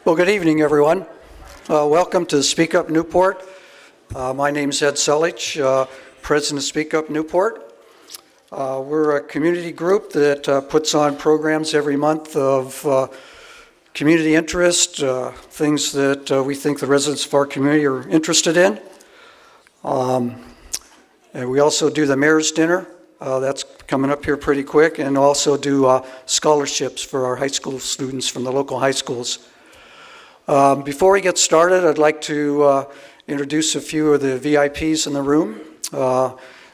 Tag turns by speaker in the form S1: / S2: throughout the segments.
S1: Well, good evening, everyone. Welcome to Speak Up Newport. My name is Ed Selich, President of Speak Up Newport. We're a community group that puts on programs every month of community interest, things that we think the residents of our community are interested in. And we also do the Mayor's Dinner. That's coming up here pretty quick, and also do scholarships for our high school students from the local high schools. Before we get started, I'd like to introduce a few of the VIPs in the room.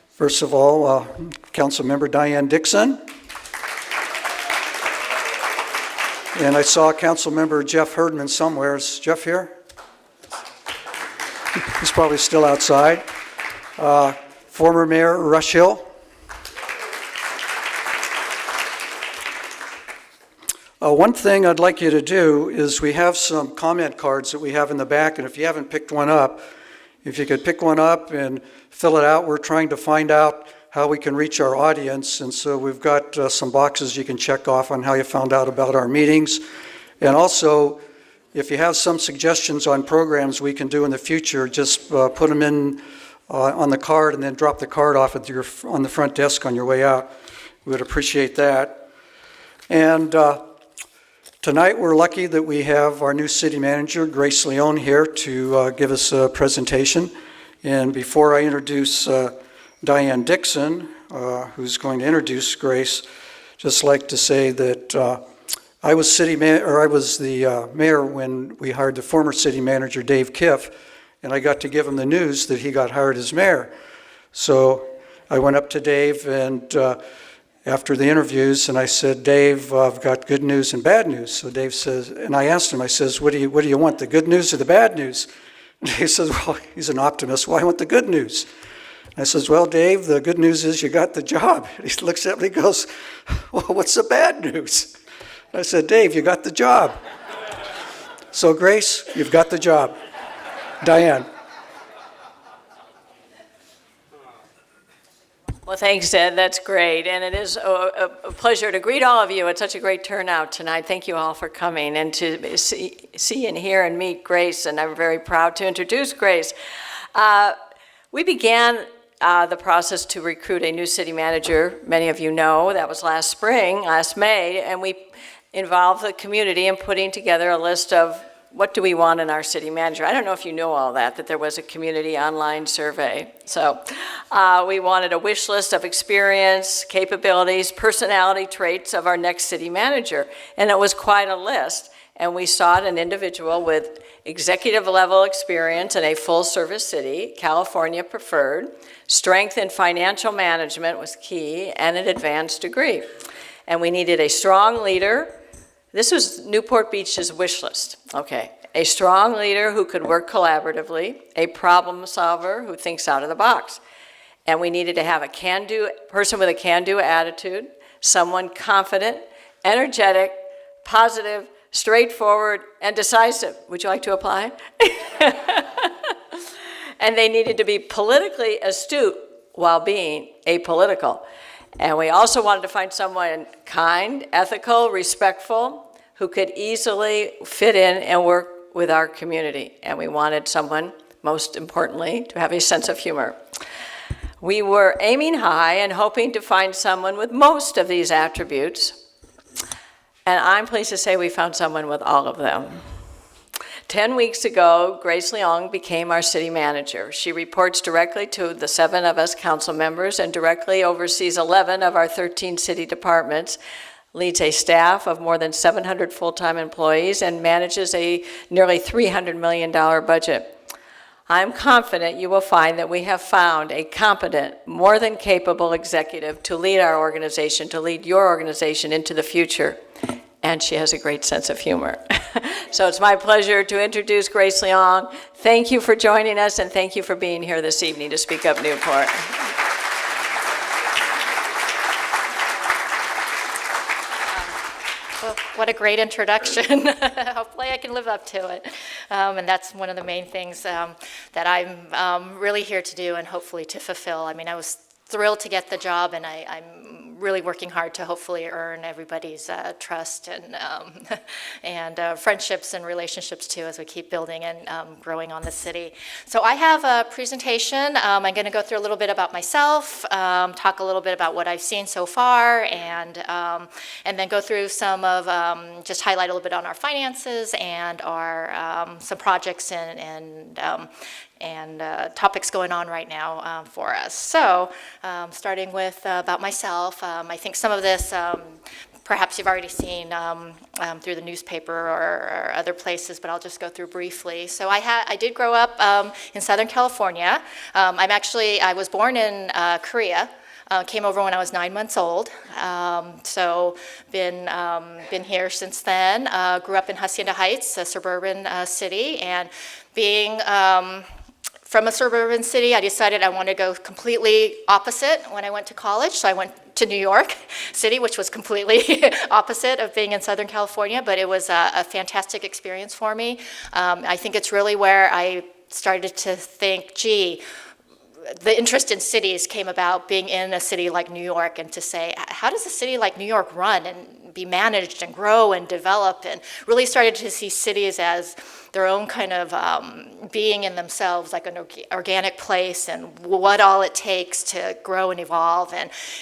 S1: First of all, Councilmember Diane Dixon. And I saw Councilmember Jeff Herdman somewhere. Is Jeff here? He's probably still outside. Former Mayor Rush Hill. One thing I'd like you to do is we have some comment cards that we have in the back, and if you haven't picked one up, if you could pick one up and fill it out. We're trying to find out how we can reach our audience, and so we've got some boxes you can check off on how you found out about our meetings. And also, if you have some suggestions on programs we can do in the future, just put them in on the card and then drop the card off at on the front desk on your way out. We would appreciate that. And tonight we're lucky that we have our new city manager, Grace Leung, here to give us a presentation. And before I introduce Diane Dixon, who's going to introduce Grace, just like to say that I was the mayor when we hired the former city manager, Dave Kiff, and I got to give him the news that he got hired as mayor. So I went up to Dave and after the interviews, and I said, Dave, I've got good news and bad news. So Dave says, and I asked him, I says, what do you want, the good news or the bad news? And Dave says, well, he's an optimist. Well, I want the good news. And I says, well, Dave, the good news is you got the job. And he looks at me and he goes, well, what's the bad news? And I said, Dave, you got the job. So Grace, you've got the job. Diane.
S2: Well, thanks, Ed. That's great. And it is a pleasure to greet all of you. It's such a great turnout tonight. Thank you all for coming and to see and hear and meet Grace. And I'm very proud to introduce Grace. We began the process to recruit a new city manager. Many of you know that was last May, and we involved the community in putting together a list of what do we want in our city manager? I don't know if you know all that there was a community online survey. So we wanted a wish list of experience, capabilities, personality traits of our next city manager. And it was quite a list. And we sought an individual with executive level experience in a full service city, California preferred, strength in financial management was key, and an advanced degree. And we needed a strong leader. This was Newport Beach's wish list. Okay, a strong leader who could work collaboratively, a problem solver who thinks out of the box. And we needed to have a can-do person with a can-do attitude, someone confident, energetic, positive, straightforward, and decisive. Would you like to apply? And they needed to be politically astute while being apolitical. And we also wanted to find someone kind, ethical, respectful, who could easily fit in and work with our community. And we wanted someone, most importantly, to have a sense of humor. We were aiming high and hoping to find someone with most of these attributes. And I'm pleased to say we found someone with all of them. 10 weeks ago, Grace Leung became our city manager. She reports directly to the 7 of us council members and directly oversees 11 of our 13 city departments, leads a staff of more than 700 full-time employees, and manages a nearly $300 million budget. I'm confident you will find that we have found a competent, more than capable executive to lead our organization, to lead your organization into the future. And she has a great sense of humor. So it's my pleasure to introduce Grace Leung. Thank you for joining us, and thank you for being here this evening to Speak Up Newport.
S3: Well, what a great introduction. Hopefully I can live up to it. And that's one of the main things that I'm really here to do and hopefully to fulfill. I mean, I was thrilled to get the job, and I'm really working hard to hopefully earn everybody's trust and friendships and relationships too, as we keep building and growing on the city. So I have a presentation. I'm going to go through a little bit about myself, talk a little bit about what I've seen so far, and then go through some of, just highlight a little bit on our finances and our some projects and topics going on right now for us. So starting with about myself, I think some of this perhaps you've already seen through the newspaper or other places, but I'll just go through briefly. So I did grow up in Southern California. I was born in Korea. Came over when I was 9 months old, so been here since then. Grew up in Hacienda Heights, a suburban city, and being from a suburban city, I decided I wanted to go completely opposite when I went to college. So I went to New York City, which was completely opposite of being in Southern California, but it was a fantastic experience for me. I think it's really where I started to think, gee, the interest in cities came about being in a city like New York, and to say, how does a city like New York run and be managed and grow and develop, and really started to see cities as their own kind of being in themselves, like an organic place, and what all it takes to grow and evolve.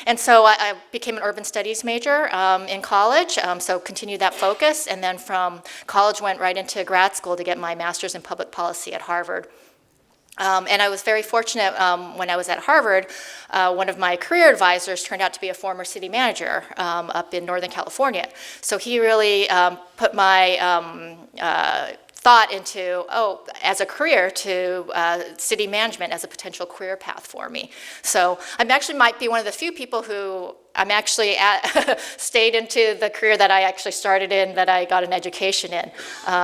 S3: And so I became an urban studies major in college, so continued that focus, and then from college went right into grad school to get my master's in public policy at Harvard. And I was very fortunate when I was at Harvard, one of my career advisors turned out to be a former city manager up in Northern California. So he really put my thought into, as a career to city management as a potential career path for me. So I actually might be one of the few people who stayed into the career that I actually started in, that I got an education in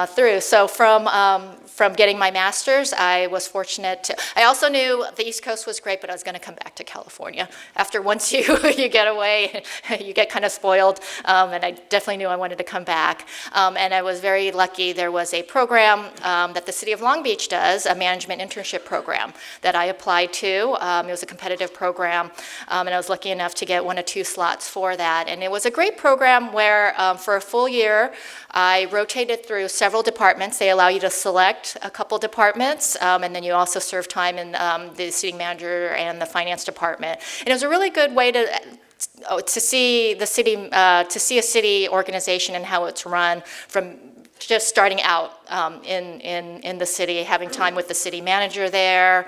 S3: through. So from getting my master's, I was fortunate to, I also knew the East Coast was great, but I was going to come back to California. Once you get away, you get kind of spoiled, and I definitely knew I wanted to come back. And I was very lucky. There was a program that the city of Long Beach does, a management internship program that I applied to. It was a competitive program, and I was lucky enough to get 1 or 2 slots for that. And it was a great program where for a full year, I rotated through several departments. They allow you to select a couple departments, and then you also serve time in the city manager and the finance department. And it was a really good way to see the city, to see a city organization and how it's run from just starting out in the city, having time with the city manager there,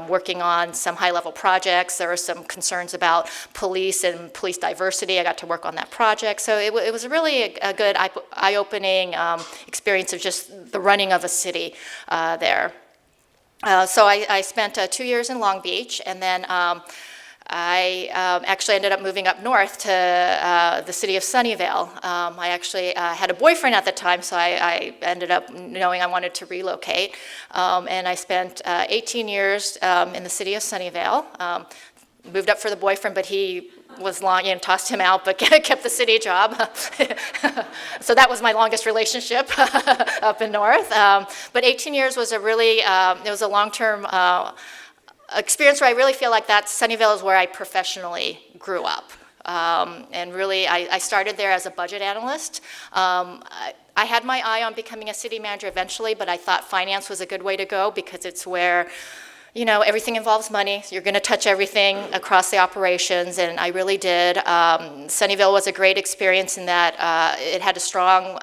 S3: working on some high-level projects. There were some concerns about police and police diversity. I got to work on that project. So it was really a good eye-opening experience of just the running of a city there. So I spent 2 years in Long Beach, and then I actually ended up moving up north to the city of Sunnyvale. I actually had a boyfriend at the time, so I ended up knowing I wanted to relocate. And I spent 18 years in the city of Sunnyvale. Moved up for the boyfriend, but he was long, tossed him out, but kept the city job. So that was my longest relationship up in north. But 18 years was it was a long-term experience where I really feel like Sunnyvale is where I professionally grew up. And really, I started there as a budget analyst. I had my eye on becoming a city manager eventually, but I thought finance was a good way to go because it's where, everything involves money. You're going to touch everything across the operations, and I really did. Sunnyvale was a great experience in that it had a strong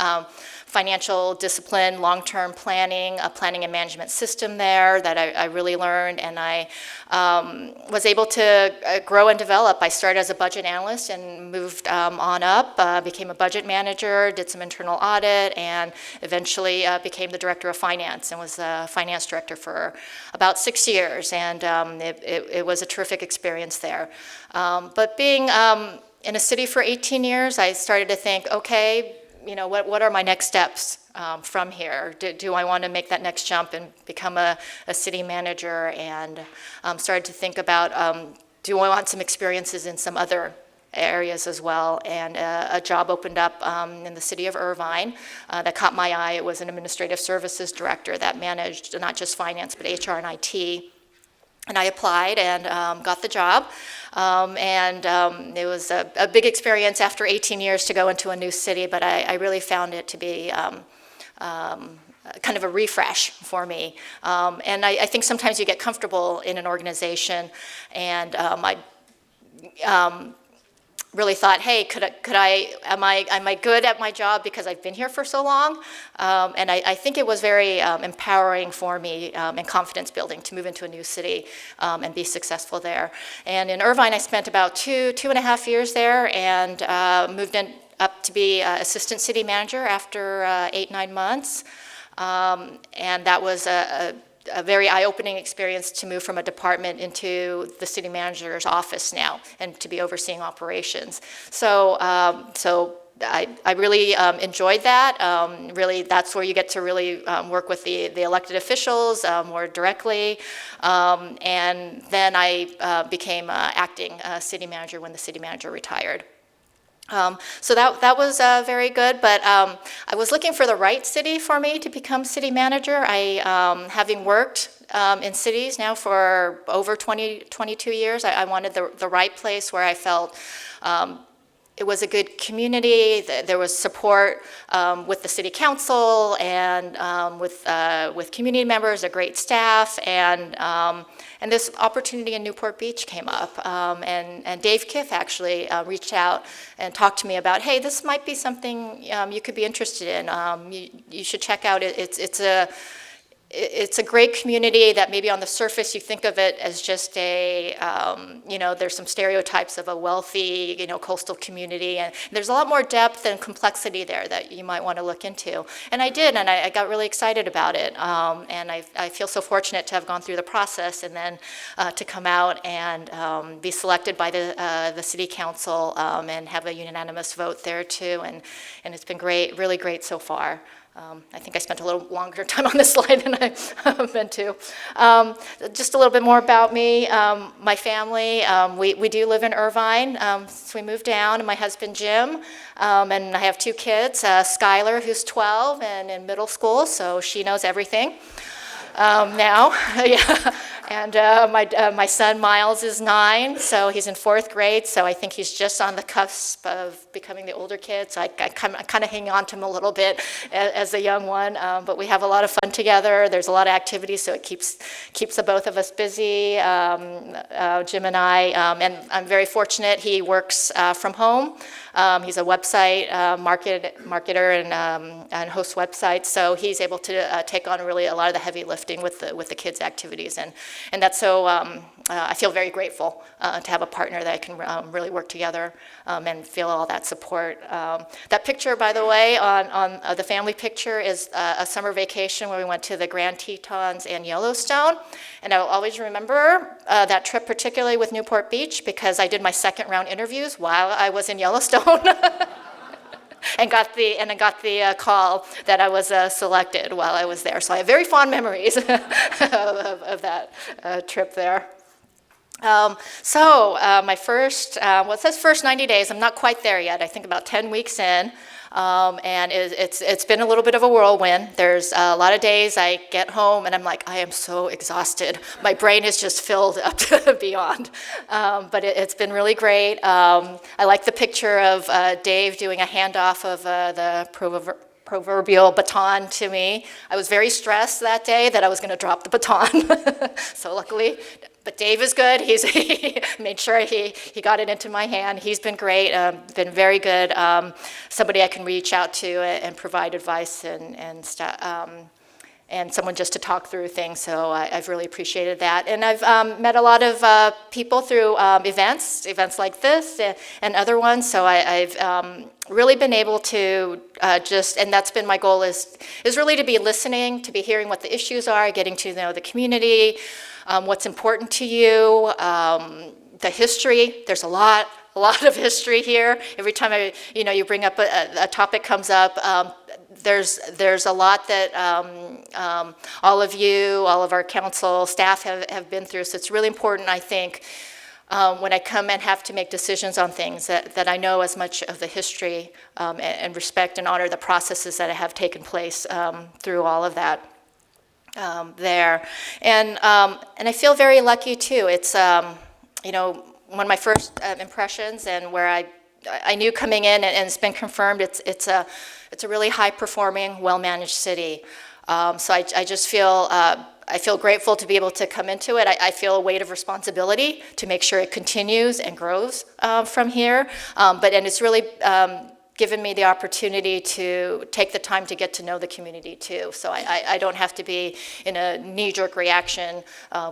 S3: financial discipline, long-term planning, a planning and management system there that I really learned, and I was able to grow and develop. I started as a budget analyst and moved on up, became a budget manager, did some internal audit, and eventually became the director of finance and was a finance director for about 6 years, and it was a terrific experience there. But being in a city for 18 years, I started to think, okay, what are my next steps from here? Do I want to make that next jump and become a city manager? And started to think about, do I want some experiences in some other areas as well? And a job opened up in the city of Irvine that caught my eye. It was an administrative services director that managed not just finance, but HR and IT. And I applied and got the job. It was a big experience after 18 years to go into a new city, but I really found it to be kind of a refresh for me. And I think sometimes you get comfortable in an organization, and I really thought, hey, am I good at my job because I've been here for so long? And I think it was very empowering for me and confidence building to move into a new city and be successful there. And in Irvine, I spent about two and a half years there, and moved up to be assistant city manager after 8-9 months. And that was a very eye-opening experience to move from a department into the city manager's office now and to be overseeing operations. So I really enjoyed that. Really, that's where you get to really work with the elected officials more directly. And then I became acting city manager when the city manager retired. So that was very good, but I was looking for the right city for me to become city manager. Having worked in cities now for over 22 years, I wanted the right place where I felt it was a good community, there was support with the city council and with community members, a great staff, and this opportunity in Newport Beach came up. And Dave Kiff actually reached out and talked to me about, hey, this might be something you could be interested in. You should check out it. It's a great community that maybe on the surface you think of it as just there's some stereotypes of a wealthy, coastal community, and there's a lot more depth and complexity there that you might want to look into. And I did, and I got really excited about it. And I feel so fortunate to have gone through the process and then to come out and be selected by the city council and have a unanimous vote there too. And it's been great, really great so far. I think I spent a little longer time on this slide than I've been to. Just a little bit more about me. My family, we do live in Irvine, so we moved down, and my husband Jim, and I have 2 kids, Skylar, who's 12 and in middle school, so she knows everything now. Yeah. And my son Miles is 9, so he's in 4th grade, so I think he's just on the cusp of becoming the older kid, so I kind of hang on to him a little bit as a young one, but we have a lot of fun together. There's a lot of activities, so it keeps the both of us busy, Jim and I, and I'm very fortunate. He works from home. He's a website marketer and hosts websites, so he's able to take on really a lot of the heavy lifting with the kids' activities, and that's so I feel very grateful to have a partner that I can really work together and feel all that support. That picture, by the way, on the family picture is a summer vacation where we went to the Grand Tetons and Yellowstone, and I'll always remember that trip, particularly with Newport Beach, because I did my 2nd round interviews while I was in Yellowstone. And got the call that I was selected while I was there. So I have very fond memories of that trip there. My first, it says first 90 days. I'm not quite there yet. I think about 10 weeks in. And it's been a little bit of a whirlwind. There's a lot of days I get home and I'm like, I am so exhausted. My brain is just filled up to beyond. But it's been really great. I like the picture of Dave doing a handoff of the proverbial baton to me. I was very stressed that day that I was going to drop the baton. So luckily, but Dave is good. He made sure he got it into my hand. He's been great, been very good. Somebody I can reach out to and provide advice and someone just to talk through things. So I've really appreciated that. And I've met a lot of people through events like this and other ones. So I've really been able to and that's been my goal is really to be listening, to be hearing what the issues are, getting to know the community, what's important to you, the history. There's a lot of history here. Every time you bring up a topic comes up, there's a lot that all of our council staff have been through. So it's really important, I think, when I come and have to make decisions on things that I know as much of the history and respect and honor the processes that have taken place through all of that. there. And I feel very lucky too. It's, you know, one of my first impressions, and where I knew coming in, and it's been confirmed, it's a really high-performing, well-managed city. So I just feel, I feel grateful to be able to come into it. I feel a weight of responsibility to make sure it continues and grows from here. And it's really given me the opportunity to take the time to get to know the community too. So I don't have to be in a knee-jerk reaction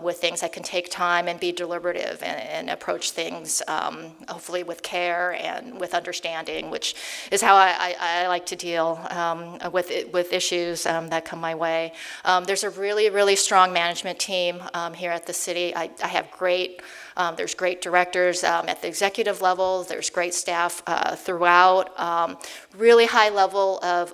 S3: with things. I can take time and be deliberative and approach things hopefully with care and with understanding, which is how I like to deal with issues that come my way. There's a really, really strong management team here at the city. I have great there's great directors at the executive level. There's great staff throughout. Really high level of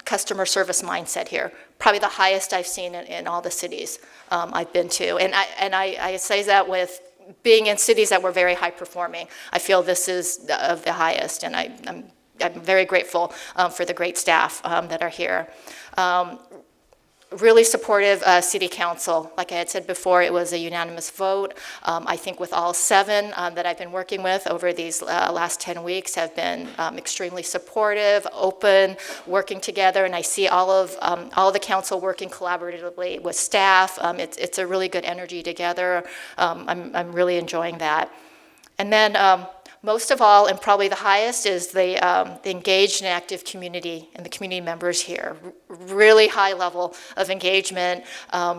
S3: customer service mindset here. Probably the highest I've seen in all the cities I've been to. And I say that with being in cities that were very high performing. I feel this is of the highest, and I'm very grateful for the great staff that are here. Really supportive city council. Like I had said before, it was a unanimous vote. I think with all 7 that I've been working with over these last 10 weeks have been extremely supportive, open, working together, and I see all the council working collaboratively with staff. It's a really good energy together. I'm really enjoying that. And then most of all, and probably the highest, is the engaged and active community and the community members here. Really high level of engagement.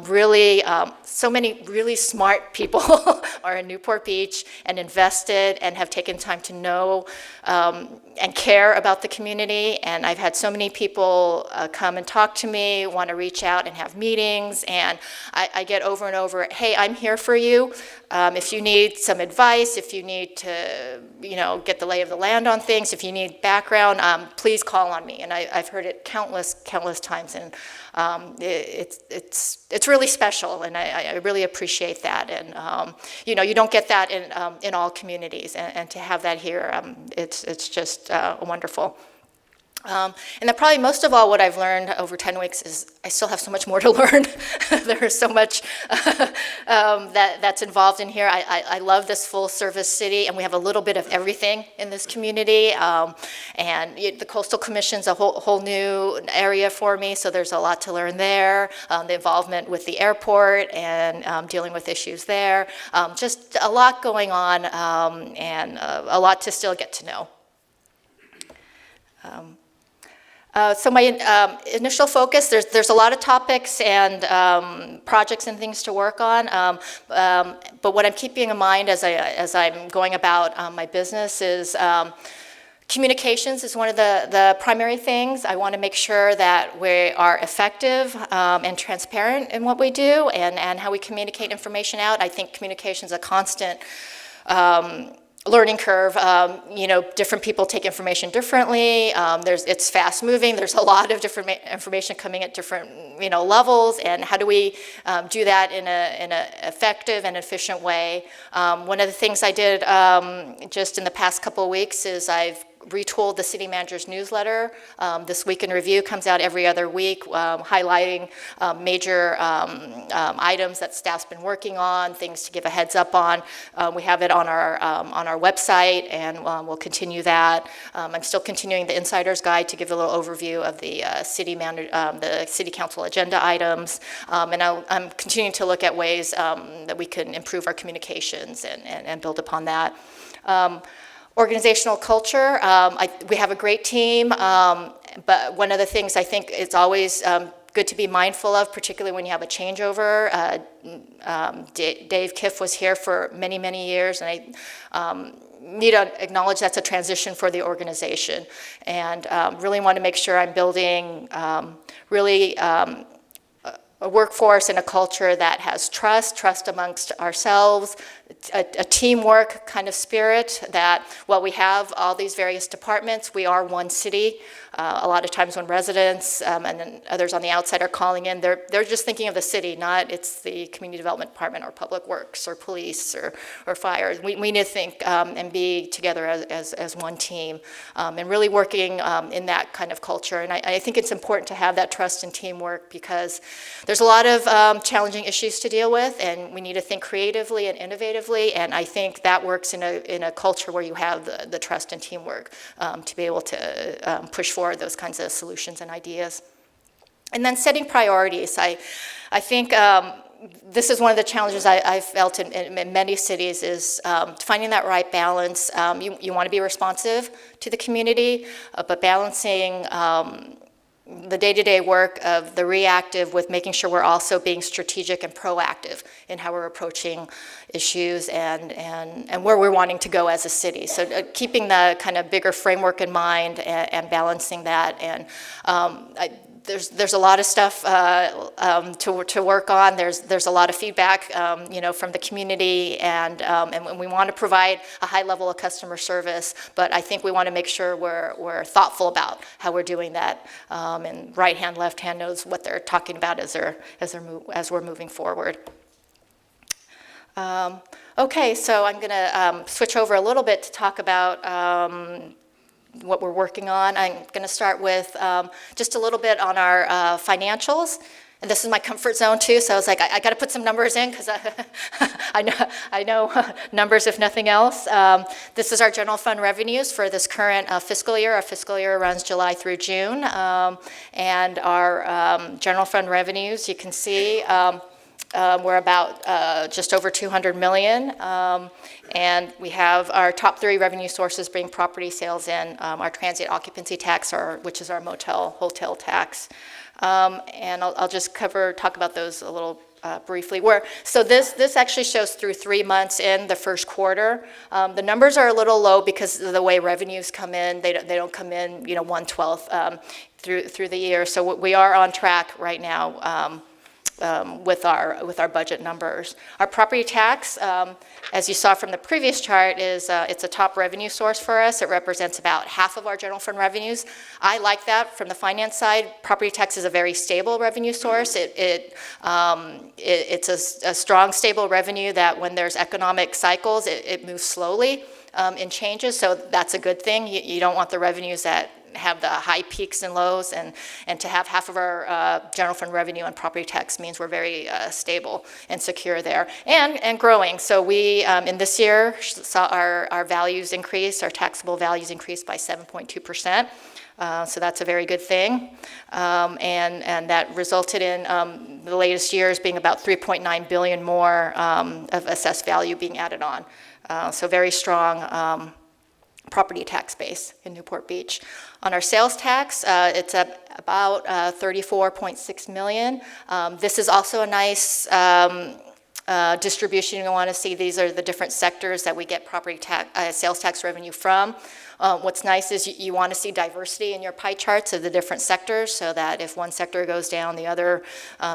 S3: Really, so many really smart people are in Newport Beach and invested and have taken time to know and care about the community. And I've had so many people come and talk to me, want to reach out and have meetings. And I get over and over, hey, I'm here for you. If you need some advice, if you need to, you know, get the lay of the land on things, if you need background, please call on me. And I've heard it countless times, and it's really special, and I really appreciate that. And you know, you don't get that in all communities, and to have that here, it's just wonderful. And then probably most of all, what I've learned over 10 weeks is I still have so much more to learn. There is so much that's involved in here. I love this full-service city, and we have a little bit of everything in this community. And the Coastal Commission's a whole new area for me, so there's a lot to learn there. The involvement with the airport and dealing with issues there. Just a lot going on, and a lot to still get to know. So my initial focus, there's a lot of topics and projects and things to work on, but what I'm keeping in mind as I'm going about my business is communications is one of the primary things. I want to make sure that we are effective and transparent in what we do and how we communicate information out. I think communication is a constant learning curve. You know, different people take information differently. It's fast moving. There's a lot of different information coming at different, you know, levels. And how do we do that in a effective and efficient way? One of the things I did just in the past couple of weeks is I've retooled the city manager's newsletter. This Week in Review comes out every other week, highlighting major items that staff's been working on, things to give a heads up on. We have it on our website, and we'll continue that. I'm still continuing the Insider's Guide to give a little overview of the the city council agenda items, and I'm continuing to look at ways that we can improve our communications and build upon that. Organizational culture, we have a great team, but one of the things I think it's always good to be mindful of, particularly when you have a changeover. Dave Kiff was here for many, many years, and I need to acknowledge that's a transition for the organization, and really want to make sure I'm building a workforce and a culture that has trust amongst ourselves, a teamwork kind of spirit, that while we have all these various departments, we are one city. a lot of times when residents and then others on the outside are calling in, they're just thinking of the city, not it's the community development department or public works or police or fire. We need to think and be together as one team and really working in that kind of culture. And I think it's important to have that trust and teamwork because there's a lot of challenging issues to deal with, and we need to think creatively and innovatively. And I think that works in a culture where you have the trust and teamwork to be able to push forward those kinds of solutions and ideas. And then setting priorities. I think this is one of the challenges I've felt in many cities is finding that right balance. You want to be responsive to the community, but balancing the day-to-day work of the reactive with making sure we're also being strategic and proactive in how we're approaching issues and where we're wanting to go as a city. So keeping the kind of bigger framework in mind and balancing that. And there's a lot of stuff to work on. There's a lot of feedback, from the community, and we want to provide a high level of customer service. But I think we want to make sure we're thoughtful about how we're doing that. And right hand, left hand knows what they're talking about as we're moving forward. Okay, so I'm going to switch over a little bit to talk about what we're working on. I'm going to start with just a little bit on our financials. And this is my comfort zone too, so I was like, I got to put some numbers in because I know numbers if nothing else. This is our general fund revenues for this current fiscal year. Our fiscal year runs July through June. And our general fund revenues, you can see, we're about just over 200 million. And we have our top 3 revenue sources being property sales and our transient occupancy tax, which is our hotel tax. And I'll just talk about those a little briefly. So this actually shows through 3 months in the first quarter. The numbers are a little low because of the way revenues come in. They don't come in 1/12 through the year. So we are on track right now. With our budget numbers. Our property tax, as you saw from the previous chart, it's a top revenue source for us. It represents about half of our general fund revenues. I like that from the finance side. Property tax is a very stable revenue source. It's a strong, stable revenue that when there's economic cycles, it moves slowly in changes. So that's a good thing. You don't want the revenues that have the high peaks and lows, and to have half of our general fund revenue on property tax means we're very stable and secure there, and growing. So we, in this year, saw our values increase, our taxable values increased by 7.2%. So that's a very good thing. And that resulted in the latest years being about 3.9 billion more of assessed value being added on. So very strong property tax base in Newport Beach. On our sales tax, it's about 34.6 million. This is also a nice distribution you want to see. These are the different sectors that we get property tax, sales tax revenue from. What's nice is you want to see diversity in your pie charts of the different sectors so that if one sector goes down, the other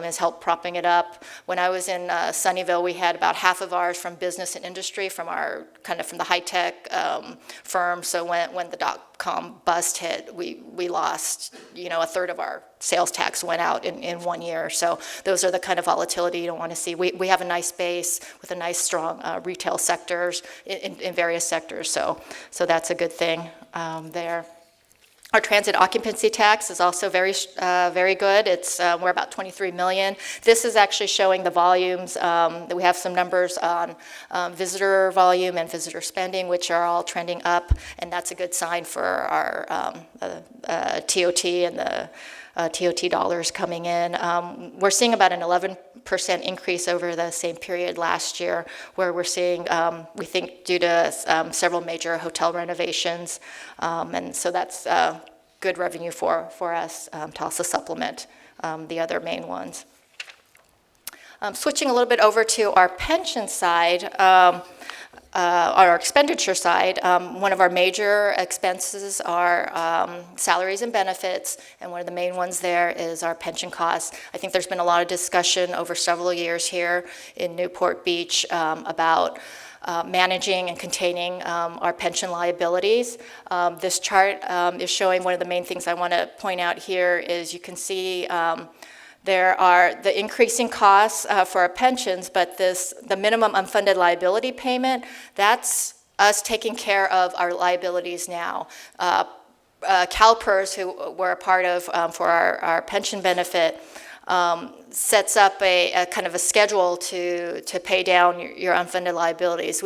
S3: is help propping it up. When I was in Sunnyvale, we had about half of ours from business and industry from the high-tech firm. So when the dot-com bust hit, we lost, a third of our sales tax went out in 1 year. So those are the kind of volatility you don't want to see. We have a nice base with a nice strong retail sectors in various sectors. So that's a good thing there. Our transient occupancy tax is also very good. We're about 23 million. This is actually showing the volumes. We have some numbers on visitor volume and visitor spending, which are all trending up, and that's a good sign for our TOT and the TOT dollars coming in. We're seeing about an 11% increase over the same period last year, where we're seeing, we think, due to several major hotel renovations. And so that's good revenue for us to also supplement the other main ones. Switching a little bit over to our pension side, our expenditure side, one of our major expenses are salaries and benefits, and one of the main ones there is our pension costs. I think there's been a lot of discussion over several years here in Newport Beach about managing and containing our pension liabilities. This chart is showing one of the main things I want to point out here is you can see there are the increasing costs for our pensions, but the minimum unfunded liability payment, that's us taking care of our liabilities now. CalPERS, who we're a part of for our pension benefit, sets up a kind of a schedule to pay down your unfunded liabilities.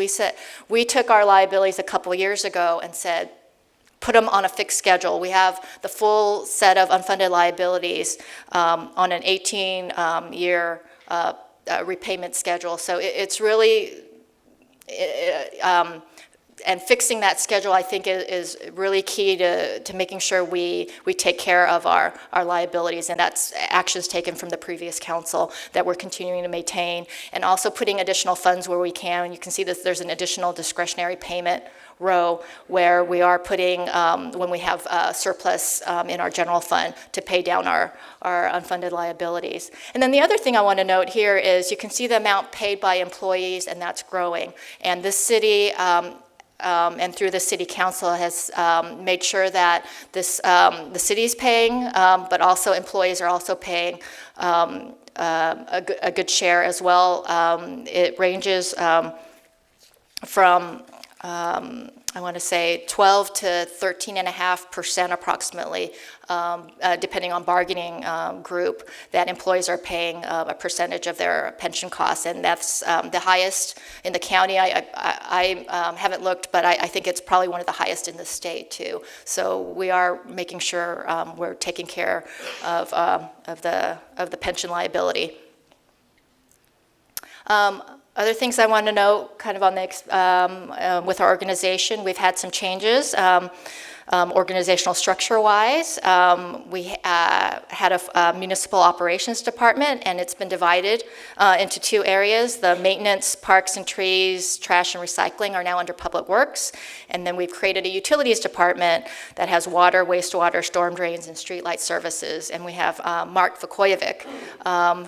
S3: We took our liabilities a couple years ago and said, put them on a fixed schedule. We have the full set of unfunded liabilities on an 18-year repayment schedule. So it's really, and fixing that schedule, I think, is really key to making sure we take care of our liabilities, and that's actions taken from the previous council that we're continuing to maintain, and also putting additional funds where we can. And you can see that there's an additional discretionary payment row where we are putting, when we have surplus in our general fund, to pay down our unfunded liabilities. And then the other thing I want to note here is you can see the amount paid by employees, and that's growing. And this city, and through the city council, has made sure that the city's paying, but also employees are also paying a good share as well. It ranges from I want to say 12 to 13.5% approximately, depending on bargaining group, that employees are paying a percentage of their pension costs, and that's the highest in the county. I haven't looked, but I think it's probably one of the highest in the state too. So we are making sure we're taking care of the pension liability. Other things I want to note, kind of on the with our organization, we've had some changes. Organizational structure-wise, we had a municipal operations department, and it's been divided into two areas. The maintenance, parks and trees, trash and recycling are now under Public Works, and then we've created a utilities department that has water, wastewater, storm drains, and streetlight services. And we have Mark Vukojevic,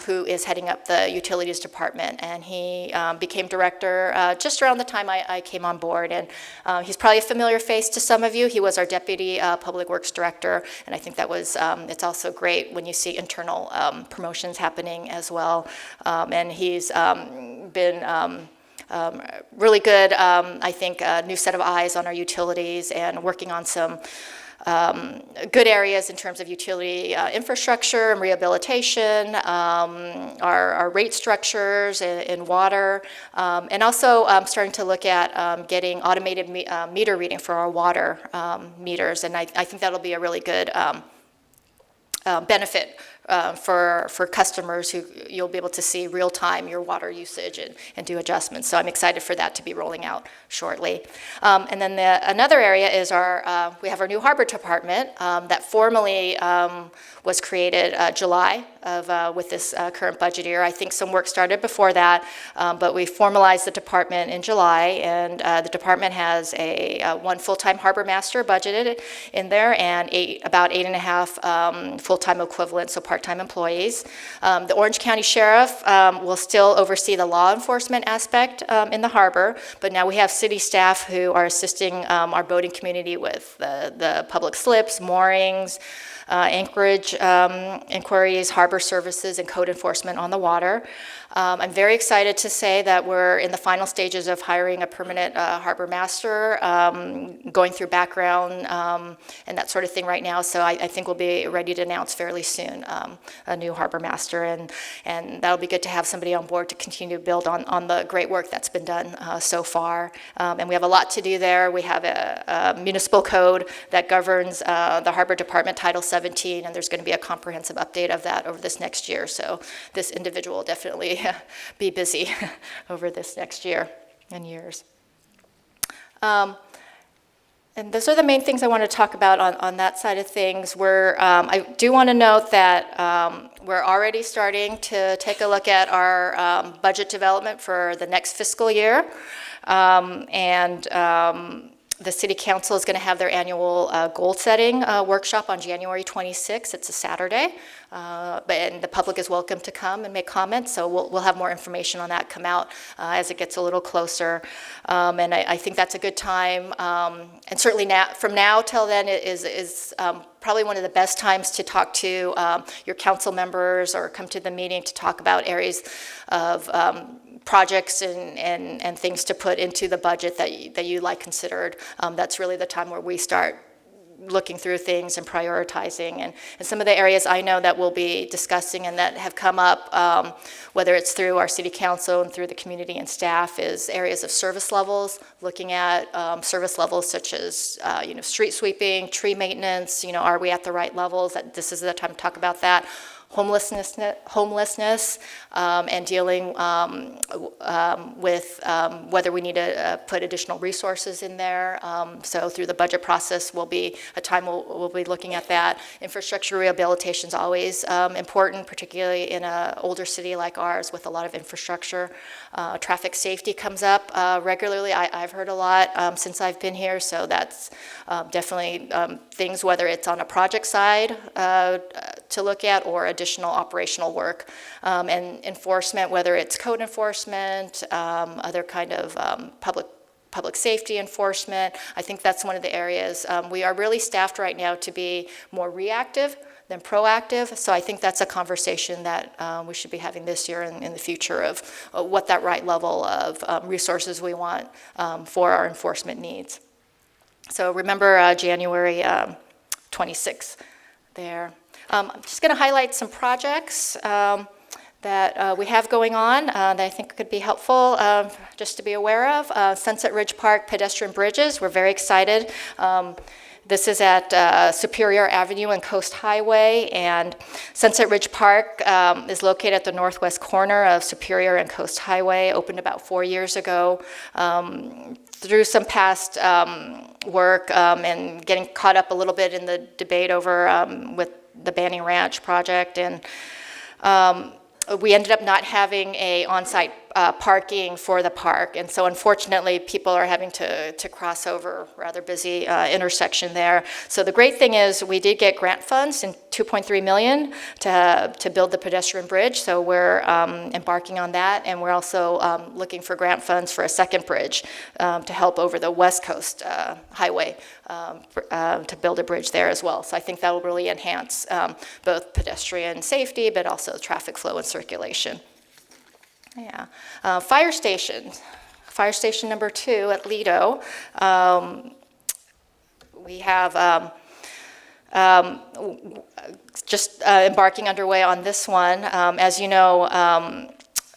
S3: who is heading up the utilities department, and he became director just around the time I came on board. And he's probably a familiar face to some of you. He was our Deputy Public Works Director, and I think that was, it's also great when you see internal promotions happening as well. And he's been really good, I think, a new set of eyes on our utilities and working on some good areas in terms of utility infrastructure and rehabilitation, our rate structures in water, and also starting to look at getting automated meter reading for our water meters. And I think that'll be a really good benefit for customers who you'll be able to see real time your water usage and do adjustments. So I'm excited for that to be rolling out shortly. And then another area is we have our new harbor department that formally was created July with this current budget year. I think some work started before that, but we formalized the department in July, and the department has one full-time harbor master budgeted in there, and about 8.5 full-time equivalents, so part-time employees. The Orange County Sheriff will still oversee the law enforcement aspect in the harbor, but now we have city staff who are assisting our boating community with the public slips, moorings, anchorage inquiries, harbor services, and code enforcement on the water. I'm very excited to say that we're in the final stages of hiring a permanent harbor master, going through background and that sort of thing right now. So I think we'll be ready to announce fairly soon a new harbor master, and that'll be good to have somebody on board to continue to build on the great work that's been done so far. And we have a lot to do there. We have a municipal code that governs the Harbor Department, Title 17, and there's going to be a comprehensive update of that over this next year. So this individual will definitely be busy over this next year and years. And those are the main things I want to talk about on that side of things. I do want to note that we're already starting to take a look at our budget development for the next fiscal year. The City Council is going to have their annual goal-setting workshop on January 26th. It's a Saturday, and the public is welcome to come and make comments, so we'll have more information on that come out as it gets a little closer. And I think that's a good time, and certainly from now till then is probably one of the best times to talk to your council members or come to the meeting to talk about areas of projects and things to put into the budget that you like considered. That's really the time where we start looking through things and prioritizing. And some of the areas I know that we'll be discussing and that have come up, whether it's through our city council and through the community and staff, is areas of service levels, looking at service levels such as street sweeping, tree maintenance, are we at the right levels? This is the time to talk about that. Homelessness, and dealing with whether we need to put additional resources in there. So through the budget process will be a time we'll be looking at that. Infrastructure rehabilitation is always important, particularly in an older city like ours with a lot of infrastructure. Traffic safety comes up regularly. I've heard a lot since I've been here, so that's definitely things, whether it's on a project side to look at or additional operational work. And enforcement, whether it's code enforcement, other kind of public safety enforcement. I think that's one of the areas. We are really staffed right now to be more reactive than proactive, so I think that's a conversation that we should be having this year and in the future of what that right level of resources we want for our enforcement needs. So remember January 26th there. I'm just going to highlight some projects that we have going on that I think could be helpful just to be aware of. Sunset Ridge Park pedestrian bridges, we're very excited. This is at Superior Avenue and Coast Highway, and Sunset Ridge Park is located at the northwest corner of Superior and Coast Highway, opened about 4 years ago. Through some past work and getting caught up a little bit in the debate over with the Banning Ranch project, and we ended up not having a on-site parking for the park, and so unfortunately people are having to cross over rather busy intersection there. So the great thing is we did get grant funds in $2.3 million to build the pedestrian bridge, so we're embarking on that, and we're also looking for grant funds for a second bridge to help over the West Coast Highway to build a bridge there as well. So I think that will really enhance both pedestrian safety but also traffic flow and circulation. Yeah. Fire station number 2 at Lido. We have just embarking underway on this one. As you know,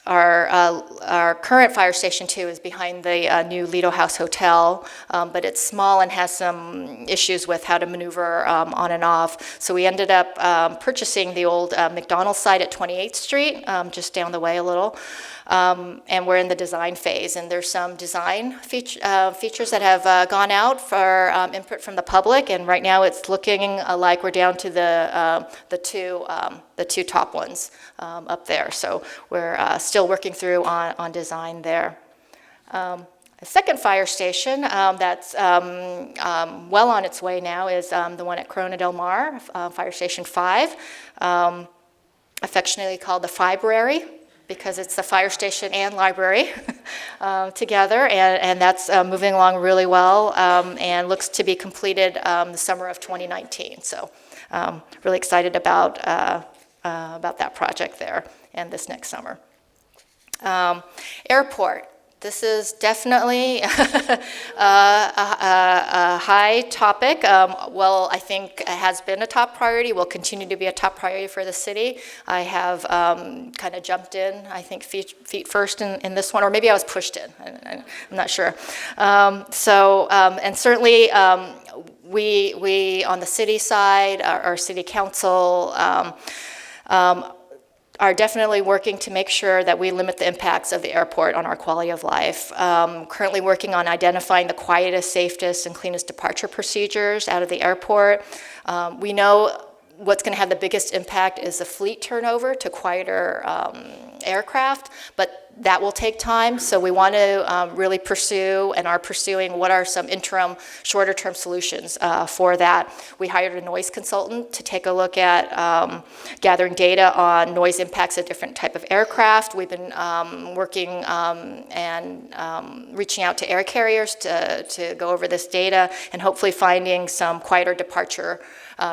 S3: our current fire station 2 is behind the new Lido House Hotel, but it's small and has some issues with how to maneuver on and off. So we ended up purchasing the old McDonald's site at 28th Street, just down the way a little. And we're in the design phase, and there's some design features that have gone out for input from the public, and right now it's looking like we're down to the two top ones up there. So we're still working through on design there. A second fire station that's well on its way now is the one at Corona Del Mar, Fire Station 5, affectionately called the Fibrary, because it's the fire station and library together, and that's moving along really well and looks to be completed the summer of 2019. So really excited about that project there and this next summer. Airport. This is definitely a high topic. Well, I think it has been a top priority, will continue to be a top priority for the city. I have kind of jumped in, I think, feet first in this one, or maybe I was pushed in, I'm not sure. And certainly we on the city side, our city council, are definitely working to make sure that we limit the impacts of the airport on our quality of life. Currently working on identifying the quietest, safest, and cleanest departure procedures out of the airport. We know what's going to have the biggest impact is the fleet turnover to quieter aircraft, but that will take time. So we want to really pursue and are pursuing what are some interim, shorter term solutions for that. We hired a noise consultant to take a look at gathering data on noise impacts of different type of aircraft. We've been working and reaching out to air carriers to go over this data and hopefully finding some quieter departure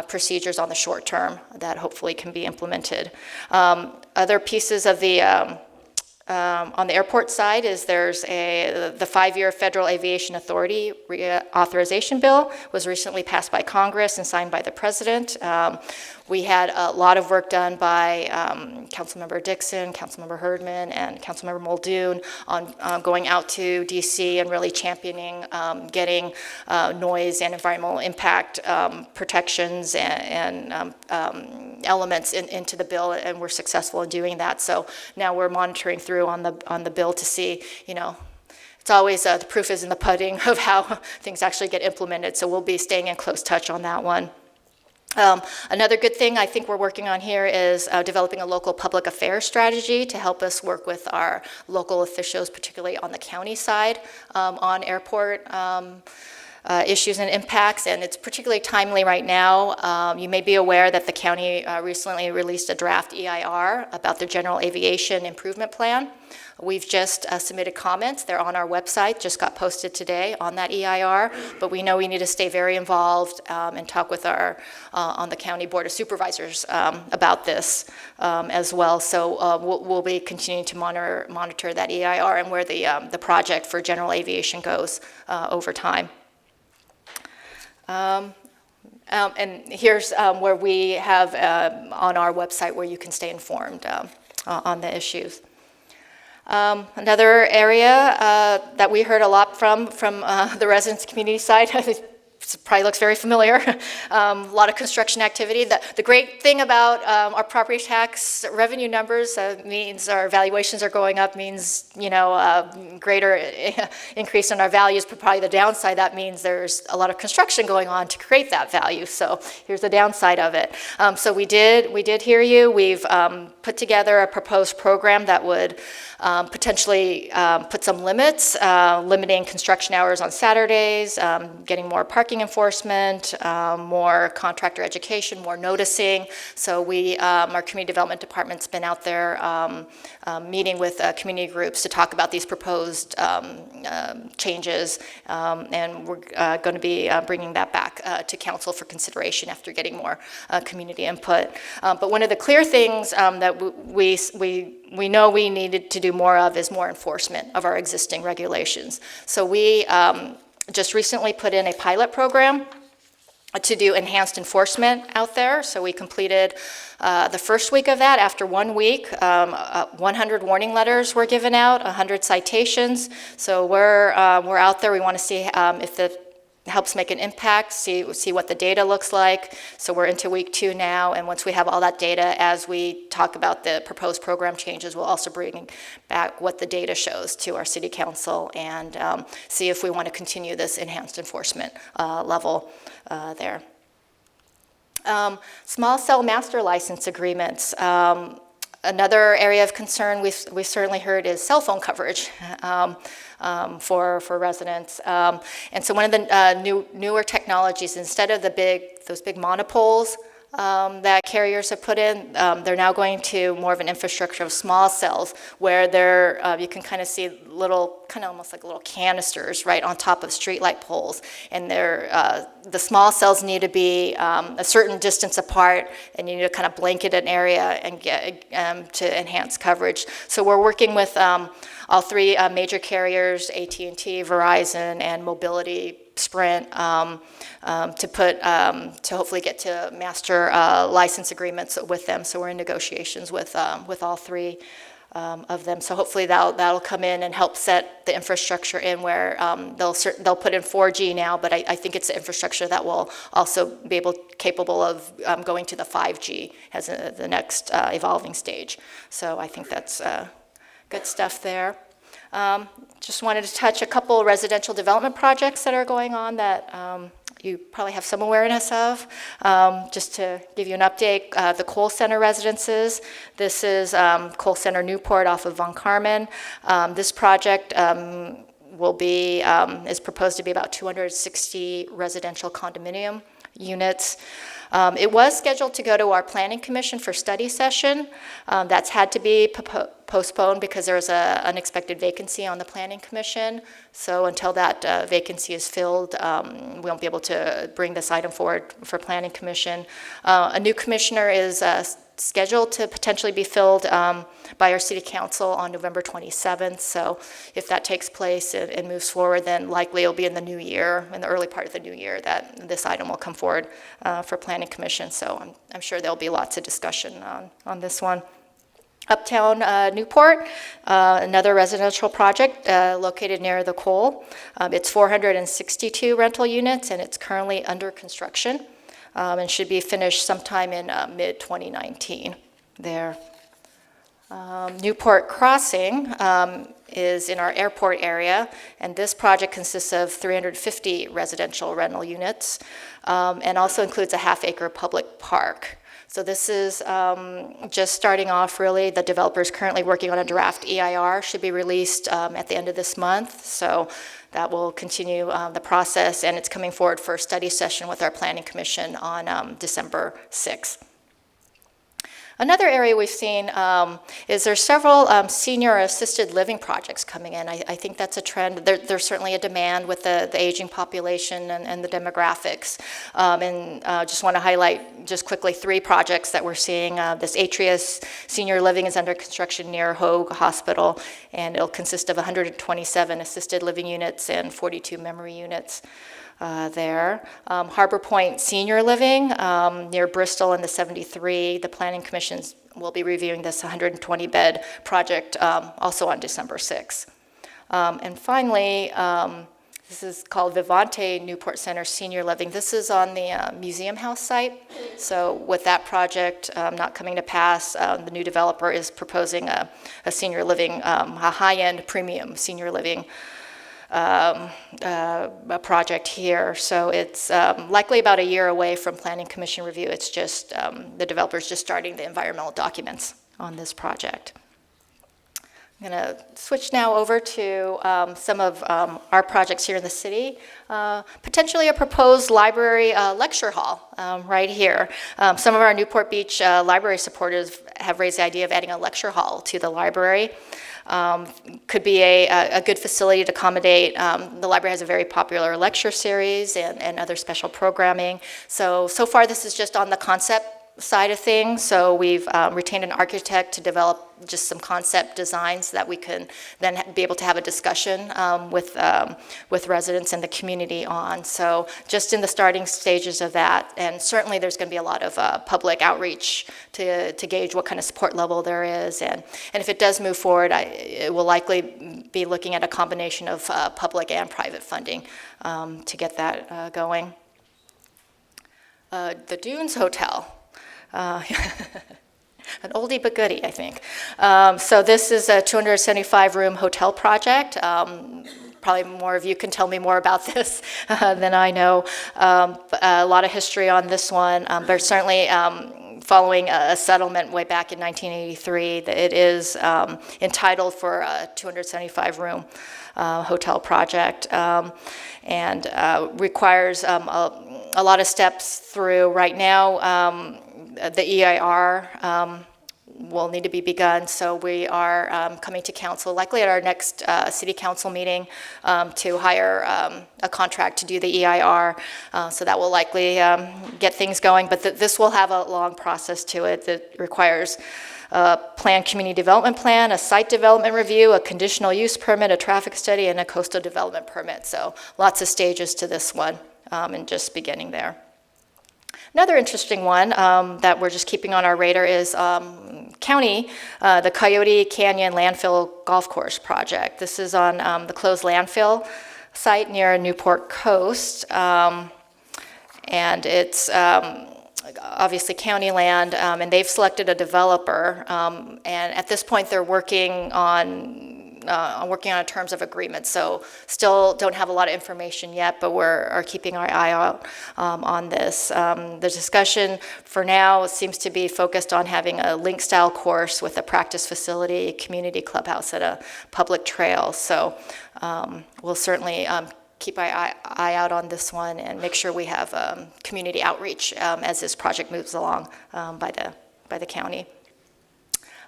S3: procedures on the short term that hopefully can be implemented. Other pieces of the on the airport side is there's the 5-year Federal Aviation Authority reauthorization bill was recently passed by Congress and signed by the President. We had a lot of work done by Councilmember Dixon, Councilmember Herdman, and Councilmember Muldoon on going out to DC and really championing getting noise and environmental impact protections and elements into the bill, and we're successful in doing that. So now we're monitoring through on the bill to see, it's always the proof is in the pudding of how things actually get implemented. So we'll be staying in close touch on that one. Another good thing I think we're working on here is developing a local public affairs strategy to help us work with our local officials, particularly on the county side, on airport issues and impacts, and it's particularly timely right now. You may be aware that the county recently released a draft EIR about their general aviation improvement plan. We've just submitted comments. They're on our website, just got posted today on that EIR, but we know we need to stay very involved and talk with our, on the County Board of Supervisors about this as well. So we'll be continuing to monitor that EIR and where the project for general aviation goes over time. And here's where we have on our website where you can stay informed on the issues. Another area that we heard a lot from the residents community side, it probably looks very familiar, a lot of construction activity. The great thing about our property tax revenue numbers means our valuations are going up, means, greater increase in our values, but probably the downside, that means there's a lot of construction going on to create that value. So here's the downside of it. So we did hear you. We've put together a proposed program that would potentially put some limits, limiting construction hours on Saturdays, getting more parking enforcement, more contractor education, more noticing. So our community development department's been out there meeting with community groups to talk about these proposed changes, and we're going to be bringing that back to council for consideration after getting more community input. But one of the clear things that we know we needed to do more of is more enforcement of our existing regulations. So we just recently put in a pilot program to do enhanced enforcement out there. So we completed the first week of that. After 1 week, 100 warning letters were given out, 100 citations. So we're out there. We want to see if it helps make an impact, see what the data looks like. So we're into week 2 now, and once we have all that data, as we talk about the proposed program changes, we'll also bring back what the data shows to our city council and see if we want to continue this enhanced enforcement level there. Small cell master license agreements. Another area of concern we've certainly heard is cell phone coverage for residents. And so one of the newer technologies, instead of those big monopoles that carriers have put in, they're now going to more of an infrastructure of small cells where you can kind of see almost like little canisters right on top of streetlight poles. And the small cells need to be a certain distance apart, and you need to kind of blanket an area and get to enhance coverage. So we're working with all 3 major carriers, AT&T, Verizon, and Mobility, Sprint, to hopefully get to master license agreements with them. So we're in negotiations with all 3 of them. So hopefully that'll come in and help set the infrastructure in where they'll put in 4G now, but I think it's the infrastructure that will also be capable of going to the 5G as the next evolving stage. So I think that's good stuff there. Just wanted to touch a couple residential development projects that are going on that you probably have some awareness of. Just to give you an update, the Koll Center residences. This is Koll Center Newport off of Von Carmen. This project is proposed to be about 260 residential condominium units. It was scheduled to go to our Planning Commission for study session. That's had to be postponed because there was an unexpected vacancy on the Planning Commission. So until that vacancy is filled, we won't be able to bring this item forward for Planning Commission. A new commissioner is scheduled to potentially be filled by our City Council on November 27th. So if that takes place and moves forward, then likely it'll be in the new year, in the early part of the new year, that this item will come forward for Planning Commission. So I'm sure there'll be lots of discussion on this one. Uptown Newport, another residential project located near the Koll. It's 462 rental units, and it's currently under construction and should be finished sometime in mid-2019 there. Newport Crossing is in our airport area, and this project consists of 350 residential rental units and also includes a half-acre public park. So this is just starting off, really. The developer is currently working on a draft EIR, should be released at the end of this month. So that will continue the process, and it's coming forward for a study session with our Planning Commission on December 6th. Another area we've seen is there's several senior assisted living projects coming in. I think that's a trend. There's certainly a demand with the aging population and the demographics. And just want to highlight just quickly 3 projects that we're seeing. This Atria senior living is under construction near Hoag Hospital, and it'll consist of 127 assisted living units and 42 memory units. There. Harbor Pointe Senior Living near Bristol in the 73. The Planning Commission will be reviewing this 120-bed project also on December 6th. And finally, this is called Vivante Newport Center Senior Living. This is on the Museum House site. So with that project not coming to pass, the new developer is proposing a senior living, a high-end premium senior living a project here. So it's likely about a year away from Planning Commission review. It's just the developer's just starting the environmental documents on this project. I'm going to switch now over to some of our projects here in the city. Potentially a proposed library lecture hall right here. Some of our Newport Beach library supporters have raised the idea of adding a lecture hall to the library. Could be a good facility to accommodate. The library has a very popular lecture series and other special programming. So far this is just on the concept side of things. So we've retained an architect to develop just some concept designs that we can then be able to have a discussion with residents and the community on. So just in the starting stages of that, and certainly there's going to be a lot of public outreach to gauge what kind of support level there is. And if it does move forward, it will likely be looking at a combination of public and private funding to get that going. The Dunes Hotel. An oldie but goodie, I think. So this is a 275-room hotel project. Probably more of you can tell me more about this than I know. A lot of history on this one. But certainly following a settlement way back in 1983, it is entitled for a 275-room hotel project and requires a lot of steps through. Right now, the EIR will need to be begun, so we are coming to council, likely at our next city council meeting, to hire a contract to do the EIR, so that will likely get things going, but this will have a long process to it that requires a planned community development plan, a site development review, a conditional use permit, a traffic study, and a coastal development permit, so lots of stages to this one, and just beginning there. Another interesting one that we're just keeping on our radar is county, the Coyote Canyon Landfill Golf Course project. This is on the closed landfill site near Newport Coast, and it's obviously county land, and they've selected a developer, and at this point they're working on working on terms of agreement. So still don't have a lot of information yet, but we're keeping our eye out on this. The discussion for now seems to be focused on having a link-style course with a practice facility, community clubhouse at a public trail. So we'll certainly keep our eye out on this one and make sure we have community outreach as this project moves along by the county.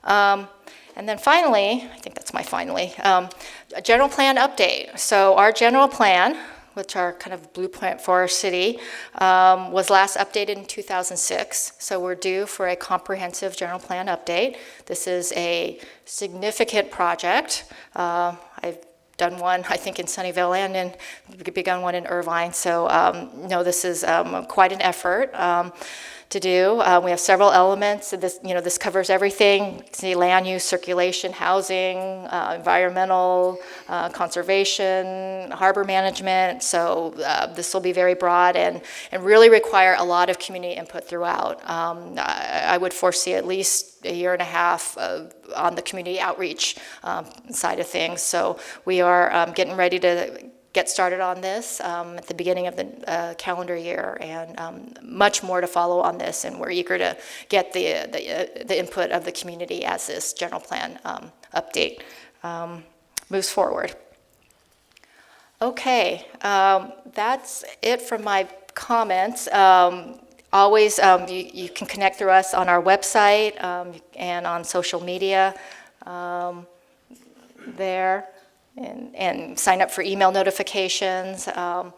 S3: And then finally, I think that's my finally, a general plan update. So our general plan, which are kind of blueprint for our city, was last updated in 2006. So we're due for a comprehensive general plan update. This is a significant project. I've done one, I think, in Sunnyvale and begun one in Irvine. So no, this is quite an effort to do. We have several elements. This, this covers everything. See, land use, circulation, housing, environmental, conservation, harbor management. So this will be very broad and really require a lot of community input throughout. I would foresee at least a year and a half on the community outreach side of things. So we are getting ready to get started on this at the beginning of the calendar year, and much more to follow on this, and we're eager to get the input of the community as this general plan update moves forward. Okay, that's it from my comments. Always, you can connect through us on our website and on social media there. And sign up for email notifications. I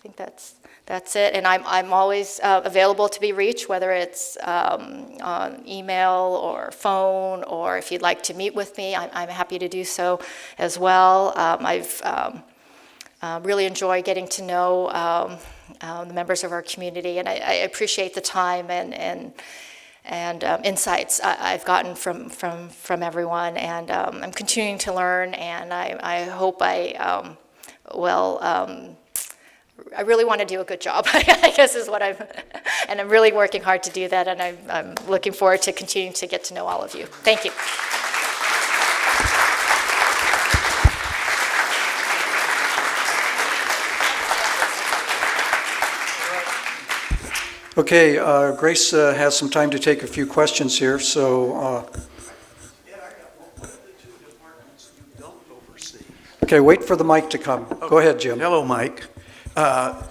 S3: think that's it. And I'm always available to be reached, whether it's on email or phone, or if you'd like to meet with me, I'm happy to do so as well. I've really enjoyed getting to know the members of our community, and I appreciate the time and insights I've gotten from everyone, and I'm continuing to learn, and I hope I really want to do a good job, I guess is what and I'm really working hard to do that, and I'm looking forward to continuing to get to know all of you. Thank you.
S1: Okay, Grace has some time to take a few questions here, so.
S4: Yeah, I got one. What are the two departments you don't oversee?
S1: Okay, wait for the mic to come. Go ahead, Jim.
S4: Hello, Mike.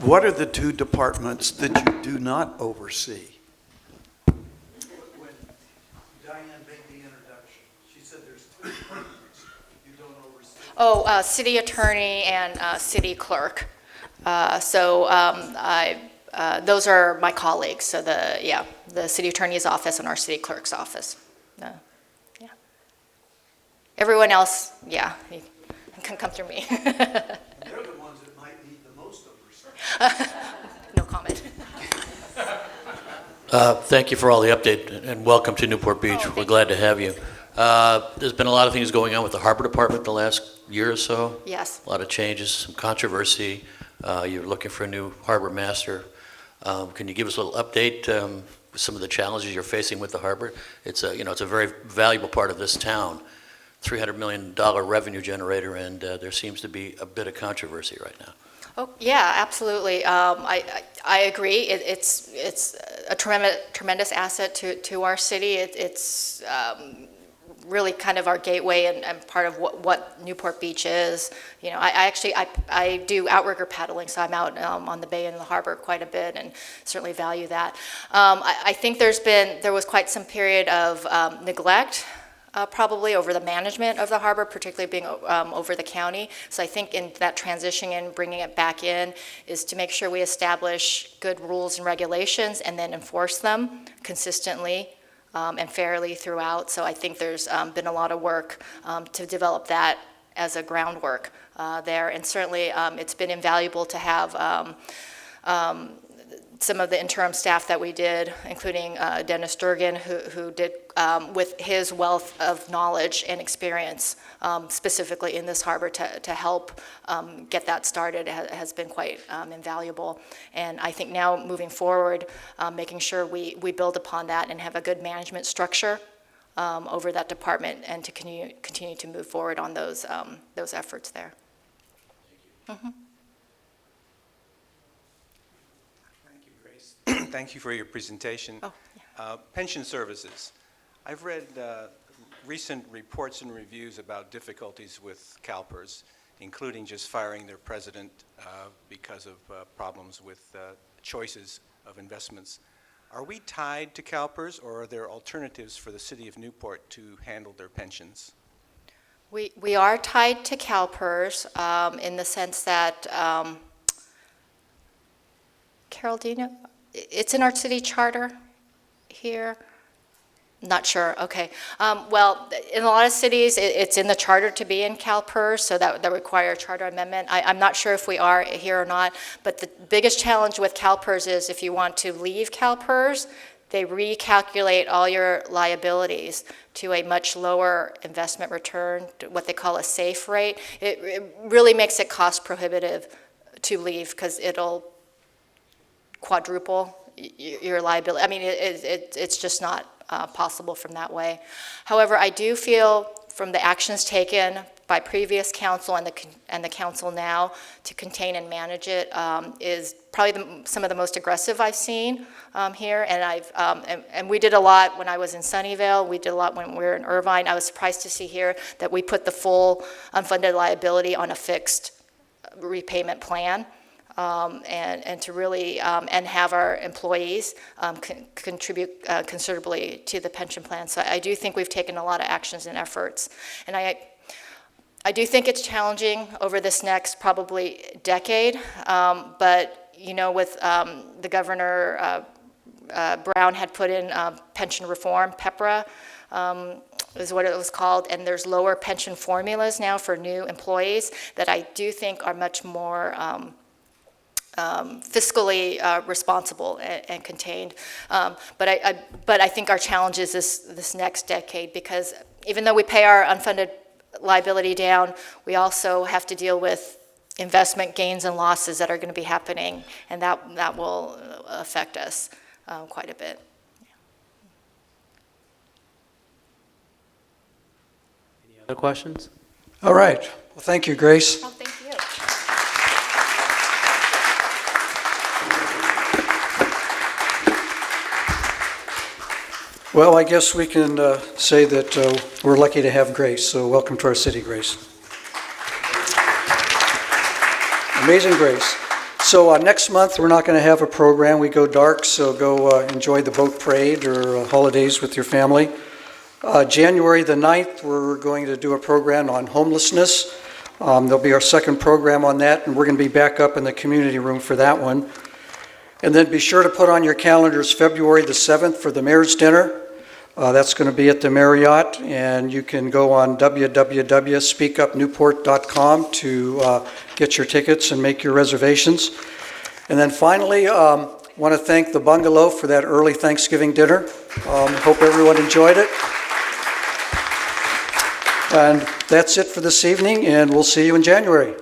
S4: What are the two departments that you do not oversee? When Diane made the introduction, she said there's two departments you don't oversee.
S3: Oh, city attorney and city clerk. Those are my colleagues. So the city attorney's office and our city clerk's office. Yeah. Everyone else, you can come through me.
S4: They're the ones that might need the most oversight.
S3: No comment.
S5: Thank you for all the update, and welcome to Newport Beach. We're glad to have you. There's been a lot of things going on with the Harbor Department the last year or so.
S3: Yes.
S5: A lot of changes, some controversy. You're looking for a new harbor master. Can you give us a little update with some of the challenges you're facing with the harbor? It's a very valuable part of this town, $300 million revenue generator, and there seems to be a bit of controversy right now.
S3: Oh, yeah, absolutely. I agree. It's a tremendous asset to our city. It's really kind of our gateway and part of what Newport Beach is. I do outrigger paddling, so I'm out on the bay and the harbor quite a bit, and certainly value that. I think there was quite some period of neglect probably over the management of the harbor, particularly being over the county. So I think in that transition and bringing it back in is to make sure we establish good rules and regulations and then enforce them consistently and fairly throughout. So I think there's been a lot of work to develop that as a groundwork there. And certainly it's been invaluable to have some of the interim staff that we did, including Dennis Durgan, who did, with his wealth of knowledge and experience, specifically in this harbor to help get that started has been quite invaluable. And I think now moving forward, making sure we build upon that and have a good management structure over that department and to continue to move forward on those efforts there.
S6: Thank you, Grace. Thank you for your presentation.
S3: Oh,
S6: Pension services. I've read recent reports and reviews about difficulties with CalPERS, including just firing their president because of problems with choices of investments. Are we tied to CalPERS, or are there alternatives for the city of Newport to handle their pensions?
S3: We are tied to CalPERS in the sense that, Carol, do you know? It's in our city charter here. Not sure, okay. Well, in a lot of cities, it's in the charter to be in CalPERS, so that require a charter amendment. I'm not sure if we are here or not, but the biggest challenge with CalPERS is if you want to leave CalPERS, they recalculate all your liabilities to a much lower investment return, what they call a safe rate. It really makes it cost prohibitive to leave because it'll quadruple your liability. I mean, it's just not possible from that way. However, I do feel from the actions taken by previous council and the council now to contain and manage it is probably some of the most aggressive I've seen here. And and we did a lot when I was in Sunnyvale. We did a lot when we were in Irvine. I was surprised to see here that we put the full unfunded liability on a fixed repayment plan. And to really, and have our employees contribute considerably to the pension plan. So I do think we've taken a lot of actions and efforts. And I do think it's challenging over this next probably decade, but you know, with the Governor Brown had put in pension reform, PEPRA, is what it was called, and there's lower pension formulas now for new employees that I do think are much more fiscally responsible and contained. But I think our challenge is this next decade, because even though we pay our unfunded liability down, we also have to deal with investment gains and losses that are going to be happening, and that will affect us quite a bit.
S7: Any other questions?
S1: All right. Well, thank you, Grace.
S3: Oh, thank you.
S1: Well, I guess we can say that we're lucky to have Grace, so welcome to our city, Grace. Amazing Grace. So next month, we're not going to have a program. We go dark, so go enjoy the boat parade or holidays with your family. January the 9th, we're going to do a program on homelessness. There'll be our second program on that, and we're going to be back up in the community room for that one. And then be sure to put on your calendars February the 7th for the Mayor's Dinner. That's going to be at the Marriott, and you can go on www.speakupnewport.com to get your tickets and make your reservations. And then finally, want to thank the Bungalow for that early Thanksgiving dinner. Hope everyone enjoyed it. And that's it for this evening, and we'll see you in January.